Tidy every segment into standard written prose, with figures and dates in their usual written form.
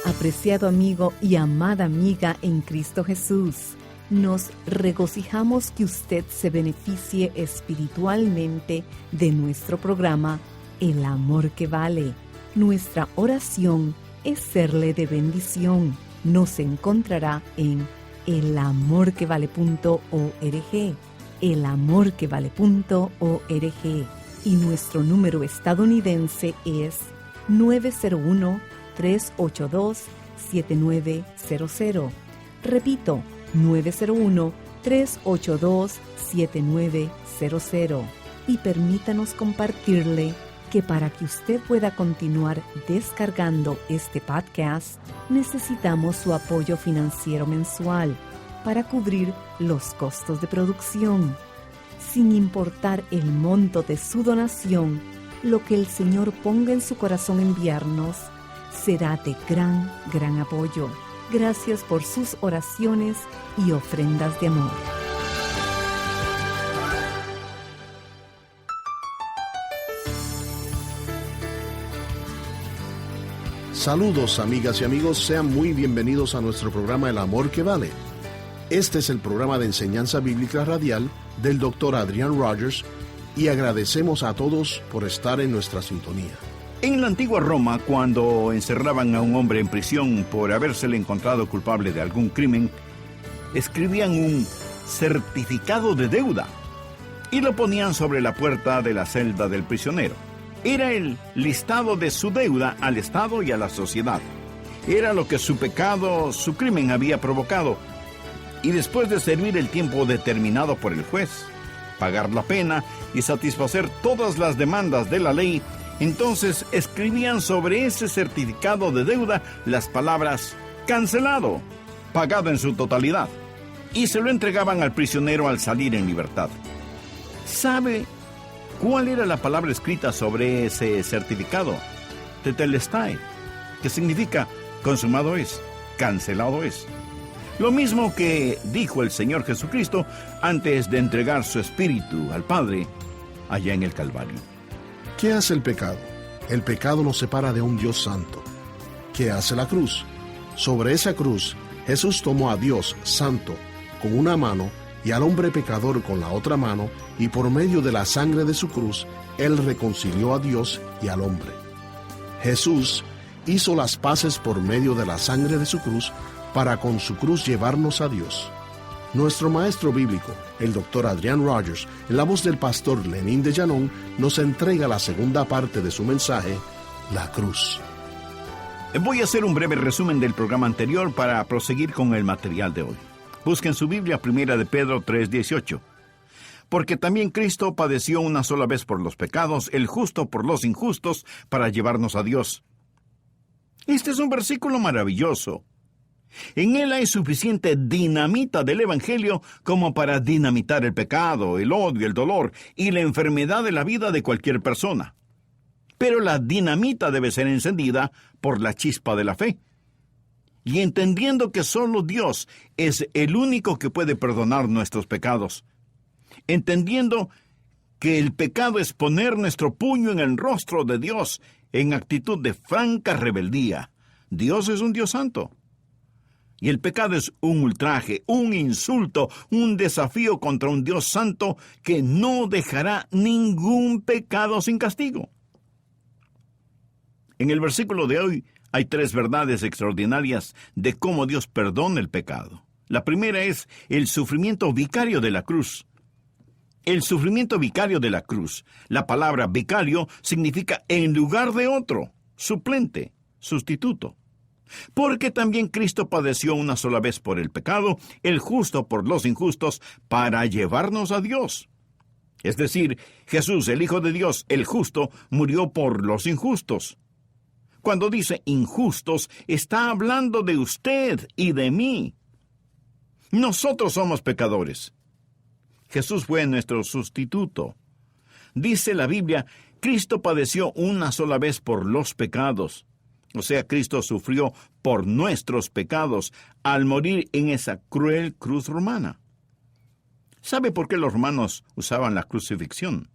Apreciado amigo y amada amiga en Cristo Jesús, nos regocijamos que usted se beneficie espiritualmente de nuestro programa El Amor que Vale. Nuestra oración es serle de bendición. Nos encontrará en elamorquevale.org, elamorquevale.org, y nuestro número estadounidense es 901-382-7900. Repito, 901-382-7900. Y permítanos compartirle que para que usted pueda continuar descargando este podcast, necesitamos su apoyo financiero mensual para cubrir los costos de producción. Sin importar el monto de su donación, lo que el Señor ponga en su corazón enviarnos será de gran apoyo. Gracias por sus oraciones y ofrendas de amor. Saludos amigas y amigos, sean muy bienvenidos a nuestro programa El Amor que Vale. Este es el programa de enseñanza bíblica radial del Dr. Adrian Rogers y agradecemos a todos por estar en nuestra sintonía. En la antigua Roma, cuando encerraban a un hombre en prisión por habérsele encontrado culpable de algún crimen, escribían un certificado de deuda y lo ponían sobre la puerta de la celda del prisionero. Era el listado de su deuda al Estado y a la sociedad. Era lo que su pecado, su crimen había provocado. Y después de servir el tiempo determinado por el juez, pagar la pena y satisfacer todas las demandas de la ley, entonces escribían sobre ese certificado de deuda las palabras «cancelado», pagado en su totalidad, y se lo entregaban al prisionero al salir en libertad. ¿Sabe cuál era la palabra escrita sobre ese certificado? Tetelestai, que significa consumado es, cancelado es. Lo mismo que dijo el Señor Jesucristo antes de entregar su espíritu al Padre allá en el Calvario. ¿Qué hace el pecado? El pecado nos separa de un Dios santo. ¿Qué hace la cruz? Sobre esa cruz, Jesús tomó a Dios santo con una mano y al hombre pecador con la otra mano, y por medio de la sangre de su cruz, Él reconcilió a Dios y al hombre. Jesús hizo las paces por medio de la sangre de su cruz para con su cruz llevarnos a Dios. Nuestro maestro bíblico, el Dr. Adrian Rogers, en la voz del pastor Lenín de Llanón, nos entrega la segunda parte de su mensaje, La Cruz. Voy a hacer un breve resumen del programa anterior para proseguir con el material de hoy. Busquen su Biblia, 1 de Pedro 3:18. Porque también Cristo padeció una sola vez por los pecados, el justo por los injustos, para llevarnos a Dios. Este es un versículo maravilloso. En él hay suficiente dinamita del Evangelio como para dinamitar el pecado, el odio, el dolor y la enfermedad de la vida de cualquier persona. Pero la dinamita debe ser encendida por la chispa de la fe. Y entendiendo que solo Dios es el único que puede perdonar nuestros pecados. Entendiendo que el pecado es poner nuestro puño en el rostro de Dios en actitud de franca rebeldía. Dios es un Dios santo. Y el pecado es un ultraje, un insulto, un desafío contra un Dios santo que no dejará ningún pecado sin castigo. En el versículo de hoy hay 3 verdades extraordinarias de cómo Dios perdona el pecado. La primera es el sufrimiento vicario de la cruz. El sufrimiento vicario de la cruz. La palabra vicario significa en lugar de otro, suplente, sustituto. Porque también Cristo padeció una sola vez por el pecado, el justo por los injustos, para llevarnos a Dios. Es decir, Jesús, el Hijo de Dios, el justo, murió por los injustos. Cuando dice injustos, está hablando de usted y de mí. Nosotros somos pecadores. Jesús fue nuestro sustituto. Dice la Biblia, Cristo padeció una sola vez por los pecados. O sea, Cristo sufrió por nuestros pecados al morir en esa cruel cruz romana. ¿Sabe por qué los romanos usaban la crucifixión?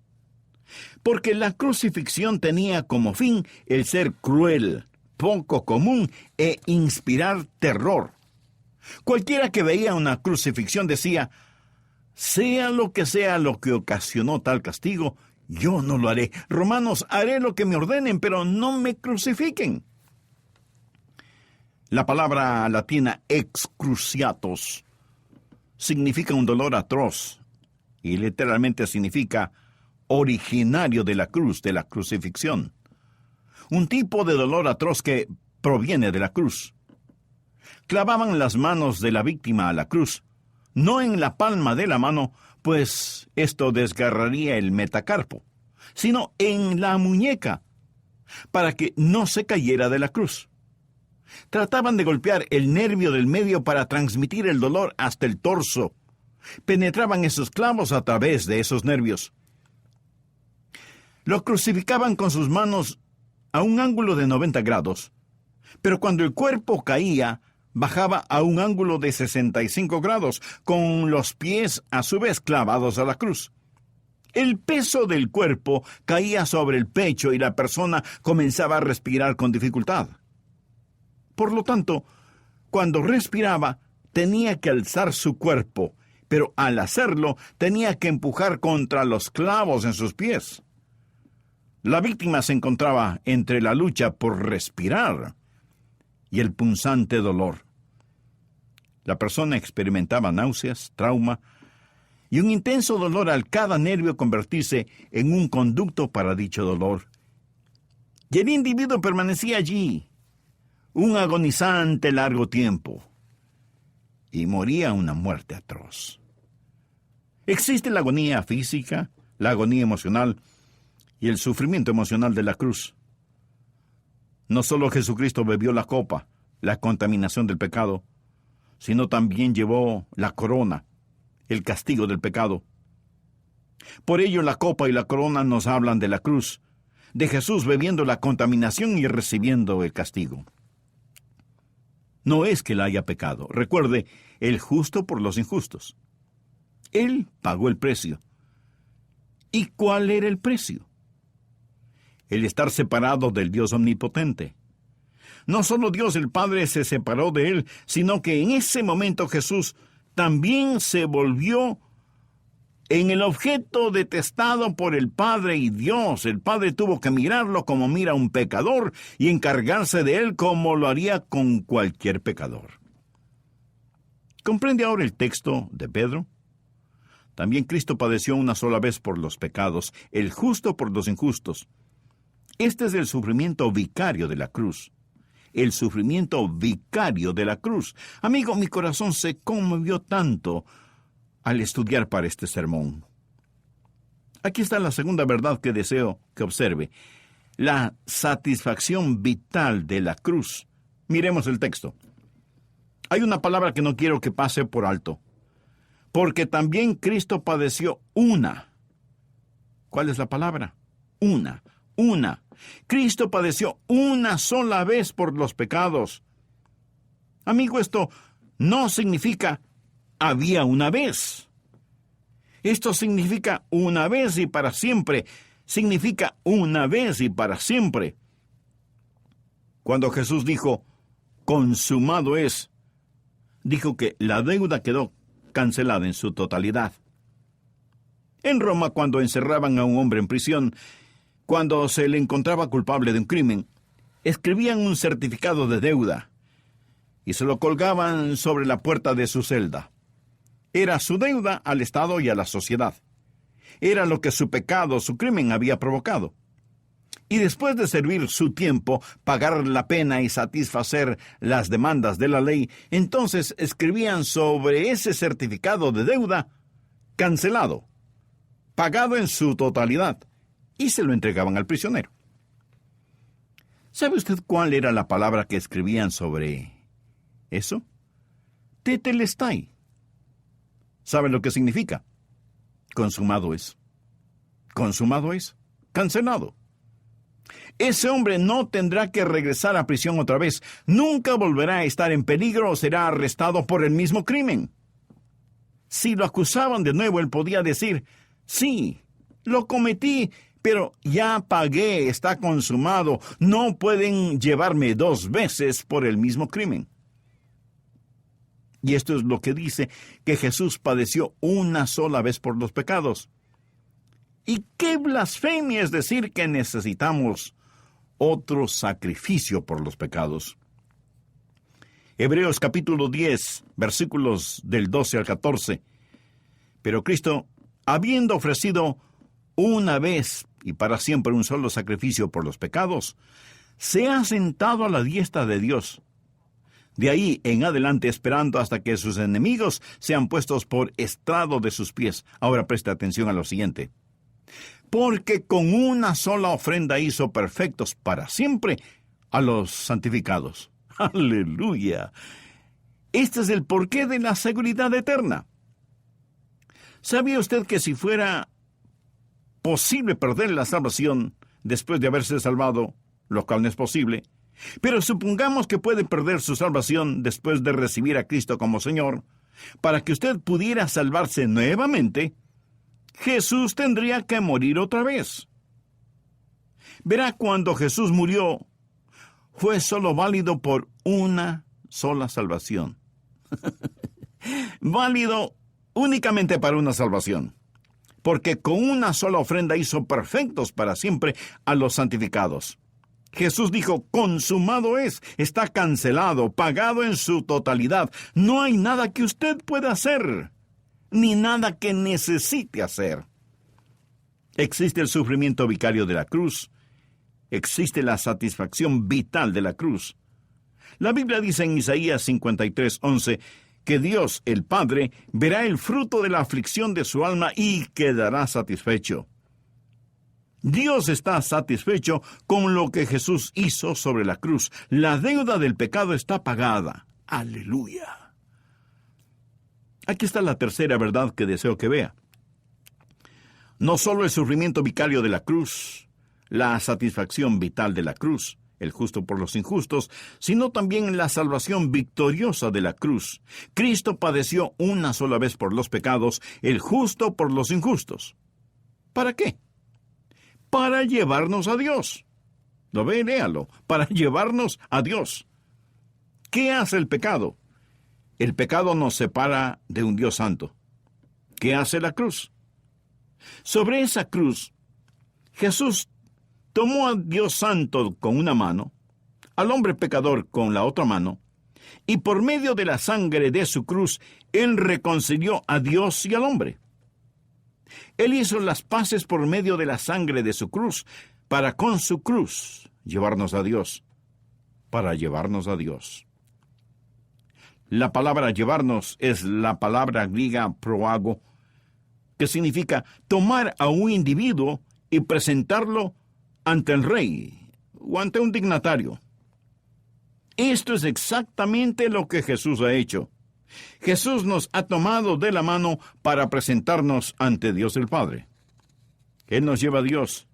Porque la crucifixión tenía como fin el ser cruel, poco común e inspirar terror. Cualquiera que veía una crucifixión decía: sea lo que ocasionó tal castigo, yo no lo haré. Romanos, haré lo que me ordenen, pero no me crucifiquen. La palabra latina excruciatos significa un dolor atroz y literalmente significa originario de la cruz, de la crucifixión. Un tipo de dolor atroz que proviene de la cruz. Clavaban las manos de la víctima a la cruz, no en la palma de la mano, pues esto desgarraría el metacarpo, sino en la muñeca, para que no se cayera de la cruz. Trataban de golpear el nervio del medio para transmitir el dolor hasta el torso. Penetraban esos clavos a través de esos nervios. Lo crucificaban con sus manos a un ángulo de 90 grados, pero cuando el cuerpo caía, bajaba a un ángulo de 65 grados, con los pies a su vez clavados a la cruz. El peso del cuerpo caía sobre el pecho y la persona comenzaba a respirar con dificultad. Por lo tanto, cuando respiraba, tenía que alzar su cuerpo, pero al hacerlo, tenía que empujar contra los clavos en sus pies. La víctima se encontraba entre la lucha por respirar y el punzante dolor. La persona experimentaba náuseas, trauma y un intenso dolor al cada nervio convertirse en un conducto para dicho dolor. Y el individuo permanecía allí un agonizante largo tiempo y moría una muerte atroz. Existe la agonía física, la agonía emocional y el sufrimiento emocional de la cruz. No solo Jesucristo bebió la copa, la contaminación del pecado, sino también llevó la corona, el castigo del pecado. Por ello la copa y la corona nos hablan de la cruz, de Jesús bebiendo la contaminación y recibiendo el castigo. No es que él haya pecado. Recuerde, el justo por los injustos. Él pagó el precio. ¿Y cuál era el precio? El estar separado del Dios omnipotente. No solo Dios el Padre se separó de él, sino que en ese momento Jesús también se volvió en el objeto detestado por el Padre y Dios. El Padre tuvo que mirarlo como mira a un pecador y encargarse de él como lo haría con cualquier pecador. ¿Comprende ahora el texto de Pedro? También Cristo padeció una sola vez por los pecados, el justo por los injustos. Este es el sufrimiento vicario de la cruz. El sufrimiento vicario de la cruz. Amigo, mi corazón se conmovió tanto al estudiar para este sermón. Aquí está la segunda verdad que deseo que observe. La satisfacción vital de la cruz. Miremos el texto. Hay una palabra que no quiero que pase por alto. Porque también Cristo padeció una. ¿Cuál es la palabra? Una. Cristo padeció una sola vez por los pecados. Amigo, esto no significa había una vez. Esto significa una vez y para siempre. Significa una vez y para siempre. Cuando Jesús dijo, consumado es, dijo que la deuda quedó cancelada en su totalidad. En Roma, cuando encerraban a un hombre en prisión, cuando se le encontraba culpable de un crimen, escribían un certificado de deuda y se lo colgaban sobre la puerta de su celda. Era su deuda al Estado y a la sociedad. Era lo que su pecado, su crimen había provocado. Y después de servir su tiempo, pagar la pena y satisfacer las demandas de la ley, entonces escribían sobre ese certificado de deuda cancelado, pagado en su totalidad, y se lo entregaban al prisionero. ¿Sabe usted cuál era la palabra que escribían sobre eso? Tetelestai. ¿Sabe lo que significa? Consumado es. Consumado es. Cancelado. Ese hombre no tendrá que regresar a prisión otra vez. Nunca volverá a estar en peligro o será arrestado por el mismo crimen. Si lo acusaban de nuevo, él podía decir, sí, lo cometí, Pero ya pagué, está consumado, no pueden llevarme 2 veces por el mismo crimen. Y esto es lo que dice que Jesús padeció una sola vez por los pecados. Y qué blasfemia es decir que necesitamos otro sacrificio por los pecados. Hebreos capítulo 10, versículos del 12 al 14. Pero Cristo, habiendo ofrecido una vez y para siempre un solo sacrificio por los pecados, se ha sentado a la diestra de Dios. De ahí en adelante esperando hasta que sus enemigos sean puestos por estrado de sus pies. Ahora preste atención a lo siguiente. Porque con una sola ofrenda hizo perfectos para siempre a los santificados. ¡Aleluya! Este es el porqué de la seguridad eterna. ¿Sabía usted que si fuera posible perder la salvación después de haberse salvado, lo cual no es posible, pero supongamos que puede perder su salvación después de recibir a Cristo como Señor, para que usted pudiera salvarse nuevamente, Jesús tendría que morir otra vez? Verá, cuando Jesús murió, fue solo válido por una sola salvación. Válido únicamente para una salvación. Porque con una sola ofrenda hizo perfectos para siempre a los santificados. Jesús dijo, consumado es, está cancelado, pagado en su totalidad. No hay nada que usted pueda hacer, ni nada que necesite hacer. Existe el sufrimiento vicario de la cruz. Existe la satisfacción vital de la cruz. La Biblia dice en Isaías 53:11 que Dios, el Padre, verá el fruto de la aflicción de su alma y quedará satisfecho. Dios está satisfecho con lo que Jesús hizo sobre la cruz. La deuda del pecado está pagada. ¡Aleluya! Aquí está la tercera verdad que deseo que vea. No solo el sufrimiento vicario de la cruz, la satisfacción vital de la cruz, el justo por los injustos, sino también la salvación victoriosa de la cruz. Cristo padeció una sola vez por los pecados, el justo por los injustos. ¿Para qué? Para llevarnos a Dios. ¿Lo ve? Léalo. Para llevarnos a Dios. ¿Qué hace el pecado? El pecado nos separa de un Dios santo. ¿Qué hace la cruz? Sobre esa cruz, Jesús tomó a Dios santo con una mano, al hombre pecador con la otra mano, y por medio de la sangre de su cruz, Él reconcilió a Dios y al hombre. Él hizo las paces por medio de la sangre de su cruz, para con su cruz llevarnos a Dios, para llevarnos a Dios. La palabra llevarnos es la palabra griega proago, que significa tomar a un individuo y presentarlo ante el rey o ante un dignatario. Esto es exactamente lo que Jesús ha hecho. Jesús nos ha tomado de la mano para presentarnos ante Dios el Padre. Él nos lleva a Dios.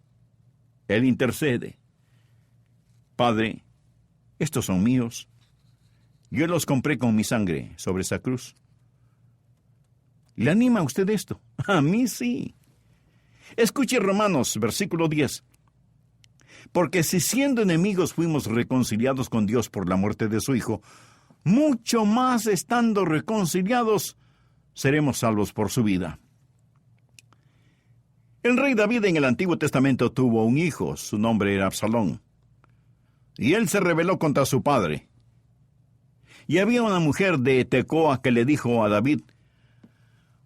Él intercede. Padre, estos son míos. Yo los compré con mi sangre sobre esa cruz. ¿Le anima a usted esto? A mí sí. Escuche Romanos, versículo 10. Porque si siendo enemigos fuimos reconciliados con Dios por la muerte de su Hijo, mucho más estando reconciliados, seremos salvos por su vida. El rey David en el Antiguo Testamento tuvo un hijo, su nombre era Absalón. Y él se rebeló contra su padre. Y había una mujer de Tecoa que le dijo a David,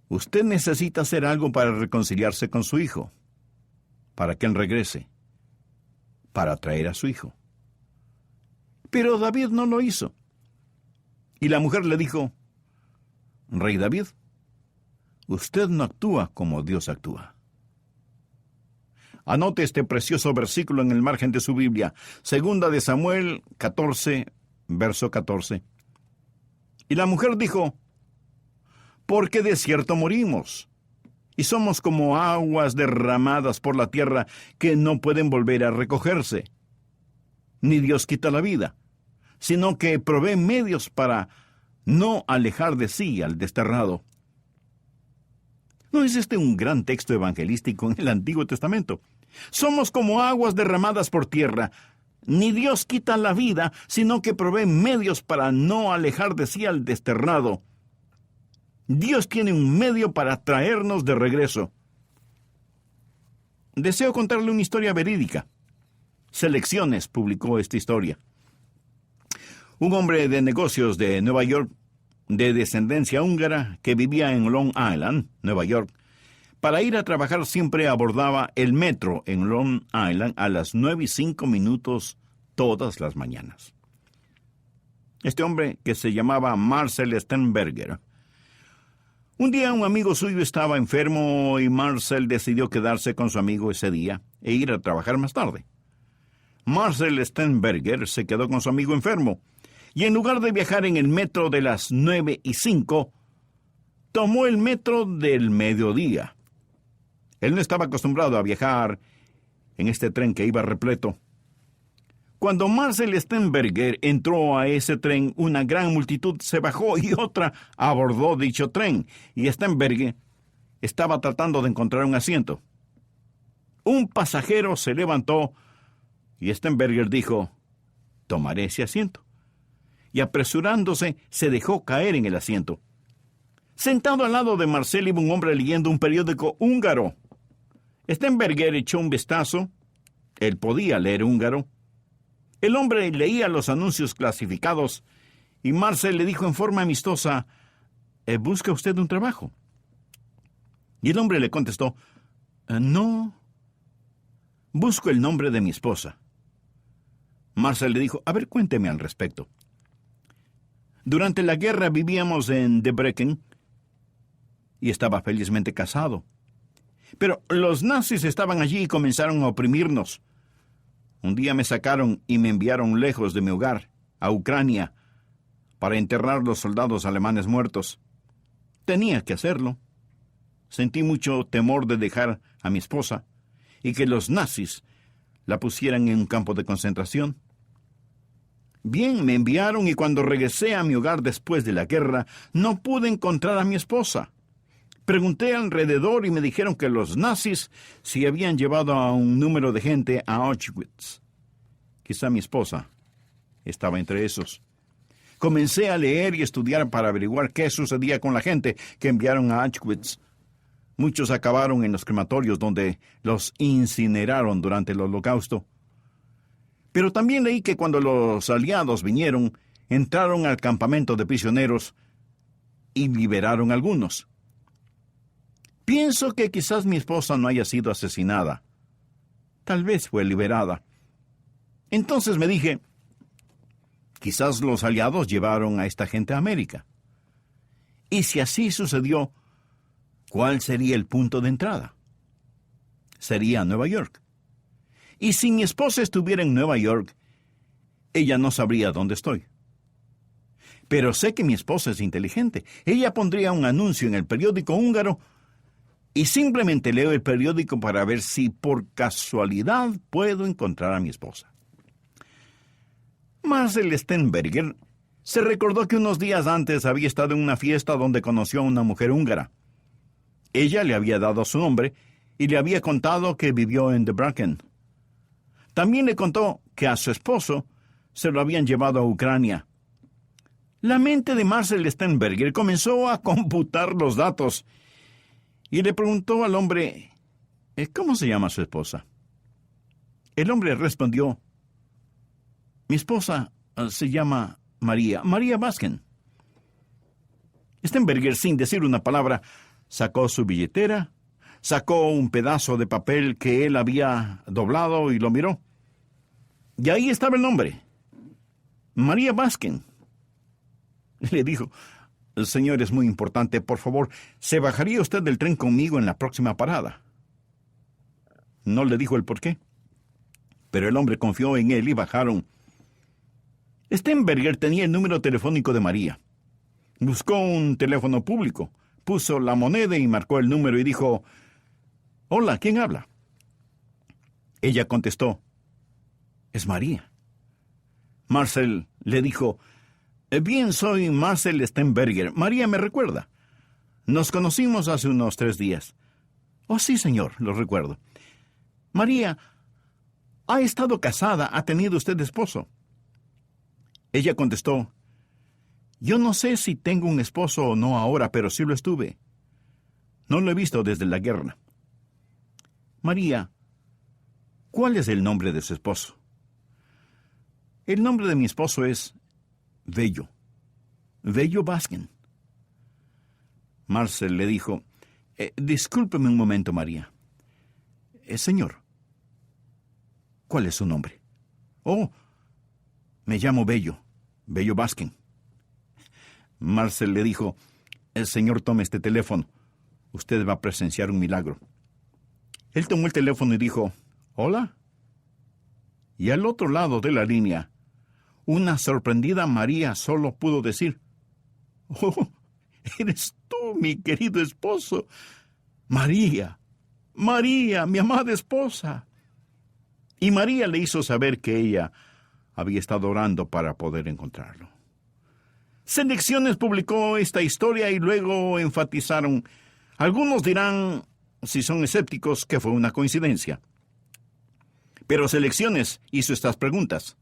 usted necesita hacer algo para reconciliarse con su hijo, para que él regrese, para traer a su hijo. Pero David no lo hizo. Y la mujer le dijo, Rey David, usted no actúa como Dios actúa. Anote este precioso versículo en el margen de su Biblia, 2 de Samuel 14, verso 14. Y la mujer dijo, porque de cierto morimos, y somos como aguas derramadas por la tierra que no pueden volver a recogerse. Ni Dios quita la vida, sino que provee medios para no alejar de sí al desterrado. ¿No es este un gran texto evangelístico en el Antiguo Testamento? Somos como aguas derramadas por tierra. Ni Dios quita la vida, sino que provee medios para no alejar de sí al desterrado. Dios tiene un medio para traernos de regreso. Deseo contarle una historia verídica. Selecciones publicó esta historia. Un hombre de negocios de Nueva York, de descendencia húngara, que vivía en Long Island, Nueva York, para ir a trabajar siempre abordaba el metro en Long Island a las 9:05 todas las mañanas. Este hombre, que se llamaba Marcel Sternberger, un día un amigo suyo estaba enfermo y Marcel decidió quedarse con su amigo ese día e ir a trabajar más tarde. Marcel Sternberger se quedó con su amigo enfermo y en lugar de viajar en el metro de las 9:05, tomó el metro del mediodía. Él no estaba acostumbrado a viajar en este tren que iba repleto. Cuando Marcel Sternberger entró a ese tren, una gran multitud se bajó y otra abordó dicho tren, y Sternberger estaba tratando de encontrar un asiento. Un pasajero se levantó y Sternberger dijo: «Tomaré ese asiento». Y apresurándose, se dejó caer en el asiento. Sentado al lado de Marcel iba un hombre leyendo un periódico húngaro. Sternberger echó un vistazo. Él podía leer húngaro. El hombre leía los anuncios clasificados y Marcel le dijo en forma amistosa: «¿Busca usted un trabajo?». Y el hombre le contestó: «No, busco el nombre de mi esposa». Marcel le dijo: «A ver, cuénteme al respecto». Durante la guerra vivíamos en Debrecen y estaba felizmente casado. Pero los nazis estaban allí y comenzaron a oprimirnos. Un día me sacaron y me enviaron lejos de mi hogar, a Ucrania, para enterrar los soldados alemanes muertos. Tenía que hacerlo. Sentí mucho temor de dejar a mi esposa y que los nazis la pusieran en un campo de concentración. Bien, me enviaron y cuando regresé a mi hogar después de la guerra, no pude encontrar a mi esposa. Pregunté alrededor y me dijeron que los nazis se habían llevado a un número de gente a Auschwitz. Quizá mi esposa estaba entre esos. Comencé a leer y estudiar para averiguar qué sucedía con la gente que enviaron a Auschwitz. Muchos acabaron en los crematorios donde los incineraron durante el Holocausto. Pero también leí que cuando los aliados vinieron, entraron al campamento de prisioneros y liberaron a algunos. Pienso que quizás mi esposa no haya sido asesinada. Tal vez fue liberada. Entonces me dije, quizás los aliados llevaron a esta gente a América. Y si así sucedió, ¿cuál sería el punto de entrada? Sería Nueva York. Y si mi esposa estuviera en Nueva York, ella no sabría dónde estoy. Pero sé que mi esposa es inteligente. Ella pondría un anuncio en el periódico húngaro y simplemente leo el periódico para ver si por casualidad puedo encontrar a mi esposa. Marcel Sternberger se recordó que unos días antes había estado en una fiesta donde conoció a una mujer húngara. Ella le había dado su nombre y le había contado que vivió en Debrecen. También le contó que a su esposo se lo habían llevado a Ucrania. La mente de Marcel Sternberger comenzó a computar los datos y le preguntó al hombre, ¿cómo se llama su esposa? El hombre respondió, mi esposa se llama María Baskin. Sternberger, sin decir una palabra, sacó su billetera, sacó un pedazo de papel que él había doblado y lo miró. Y ahí estaba el nombre, María Baskin. Le dijo, señor, es muy importante, por favor, ¿se bajaría usted del tren conmigo en la próxima parada? No le dijo el por qué, pero el hombre confió en él y bajaron. Sternberger tenía el número telefónico de María. Buscó un teléfono público, puso la moneda y marcó el número y dijo, hola, ¿quién habla? Ella contestó, es María. Marcel le dijo, bien, soy Marcel Sternberger. María me recuerda. Nos conocimos hace unos 3 días. Oh, sí, señor, lo recuerdo. María, ¿ha estado casada? ¿Ha tenido usted esposo? Ella contestó, yo no sé si tengo un esposo o no ahora, pero sí lo estuve. No lo he visto desde la guerra. María, ¿cuál es el nombre de su esposo? El nombre de mi esposo es Bello Baskin. Marcel le dijo, discúlpeme un momento, María. Señor, ¿cuál es su nombre? Oh, me llamo Bello Baskin. Marcel le dijo, señor, tome este teléfono. Usted va a presenciar un milagro. Él tomó el teléfono y dijo, ¿hola? Y al otro lado de la línea, una sorprendida María solo pudo decir, oh, eres tú, mi querido esposo. María, mi amada esposa. Y María le hizo saber que ella había estado orando para poder encontrarlo. Selecciones publicó esta historia y luego enfatizaron, algunos dirán, si son escépticos, que fue una coincidencia. Pero Selecciones hizo estas preguntas.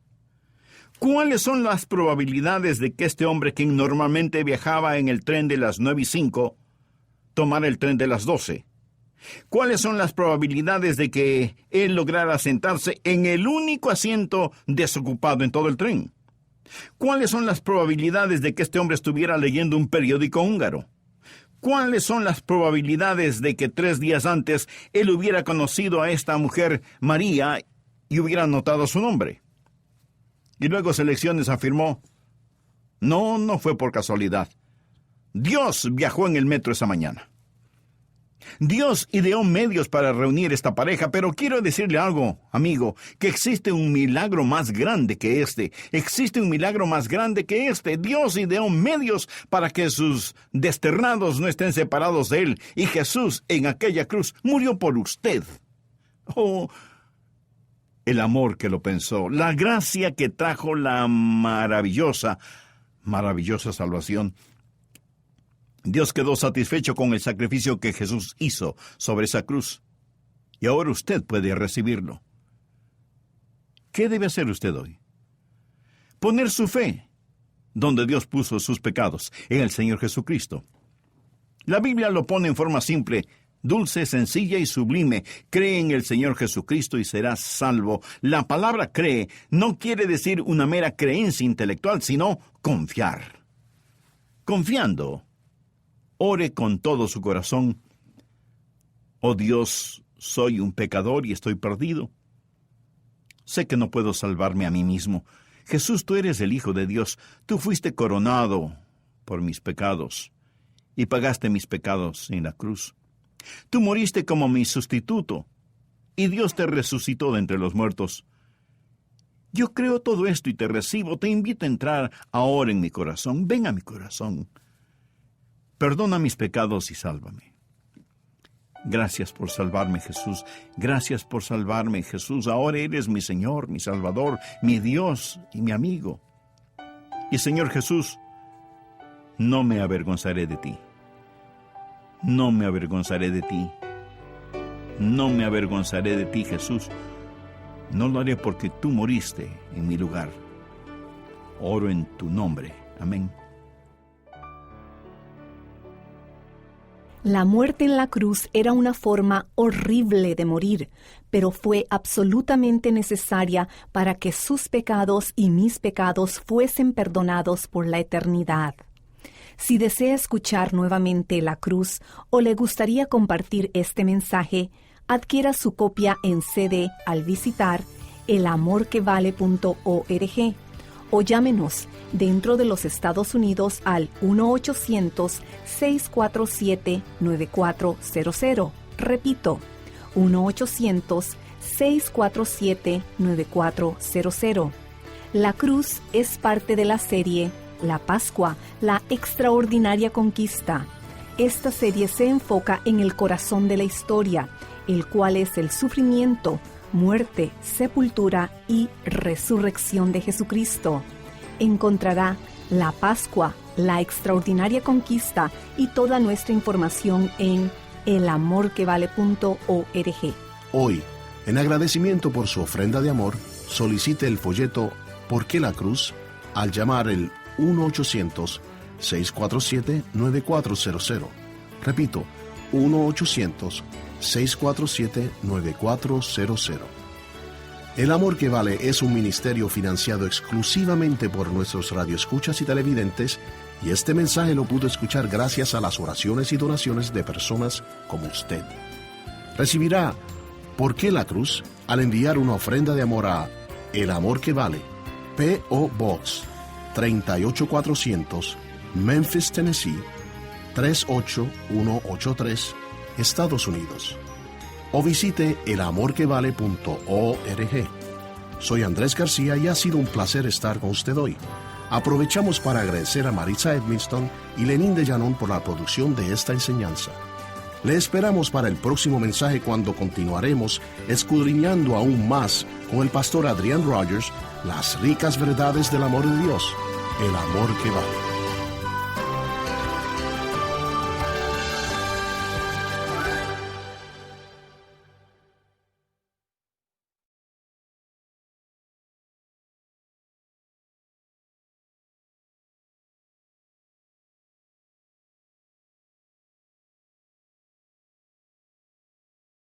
¿Cuáles son las probabilidades de que este hombre, quien normalmente viajaba en el tren de las 9:05, tomara el tren de las 12? ¿Cuáles son las probabilidades de que él lograra sentarse en el único asiento desocupado en todo el tren? ¿Cuáles son las probabilidades de que este hombre estuviera leyendo un periódico húngaro? ¿Cuáles son las probabilidades de que 3 días antes él hubiera conocido a esta mujer, María, y hubiera notado su nombre? Y luego Selecciones afirmó, no fue por casualidad. Dios viajó en el metro esa mañana. Dios ideó medios para reunir esta pareja, pero quiero decirle algo, amigo, que existe un milagro más grande que este. Existe un milagro más grande que este. Dios ideó medios para que sus desterrados no estén separados de Él. Y Jesús en aquella cruz murió por usted. Oh, el amor que lo pensó, la gracia que trajo la maravillosa salvación. Dios quedó satisfecho con el sacrificio que Jesús hizo sobre esa cruz. Y ahora usted puede recibirlo. ¿Qué debe hacer usted hoy? Poner su fe donde Dios puso sus pecados, en el Señor Jesucristo. La Biblia lo pone en forma simple, dulce, sencilla y sublime. Cree en el Señor Jesucristo y serás salvo. La palabra cree no quiere decir una mera creencia intelectual, sino confiar. Confiando, ore con todo su corazón. Oh Dios, soy un pecador y estoy perdido. Sé que no puedo salvarme a mí mismo. Jesús, tú eres el Hijo de Dios. Tú fuiste coronado por mis pecados y pagaste mis pecados en la cruz. Tú moriste como mi sustituto y Dios te resucitó de entre los muertos. Yo creo todo esto y te recibo. Te invito a entrar ahora en mi corazón. Ven a mi corazón. Perdona mis pecados y sálvame. Gracias por salvarme, Jesús. Gracias por salvarme, Jesús. Ahora eres mi Señor, mi Salvador, mi Dios y mi amigo. Y Señor Jesús, no me avergonzaré de ti. No me avergonzaré de ti. No me avergonzaré de ti, Jesús. No lo haré porque tú moriste en mi lugar. Oro en tu nombre. Amén. La muerte en la cruz era una forma horrible de morir, pero fue absolutamente necesaria para que sus pecados y mis pecados fuesen perdonados por la eternidad. Si desea escuchar nuevamente la cruz o le gustaría compartir este mensaje, adquiera su copia en CD al visitar elamorquevale.org o llámenos dentro de los Estados Unidos al 1-800-647-9400. Repito, 1-800-647-9400. La cruz es parte de la serie La Pascua, la extraordinaria conquista. Esta serie se enfoca en el corazón de la historia, el cual es el sufrimiento, muerte, sepultura y resurrección de Jesucristo. Encontrará La Pascua, la extraordinaria conquista y toda nuestra información en elamorquevale.org. Hoy, En agradecimiento por su ofrenda de amor, solicite el folleto ¿Por qué la cruz? Al llamar el 1-800-647-9400. Repito, 1-800-647-9400. El Amor que Vale es un ministerio financiado exclusivamente por nuestros radioescuchas y televidentes, y este mensaje lo pudo escuchar gracias a las oraciones y donaciones de personas como usted. Recibirá ¿Por qué la cruz? Al enviar una ofrenda de amor a El Amor que Vale, P.O. Box 38400, Memphis, Tennessee 38183, Estados Unidos. O visite elamorquevale.org. Soy Andrés García y ha sido un placer estar con usted hoy. Aprovechamos para agradecer a Maritza Edmiston y Lenín de Llanón por la producción de esta enseñanza. Le esperamos para el próximo mensaje, cuando continuaremos escudriñando aún más con el pastor Adrián Rogers las ricas verdades del amor de Dios, el amor que vale.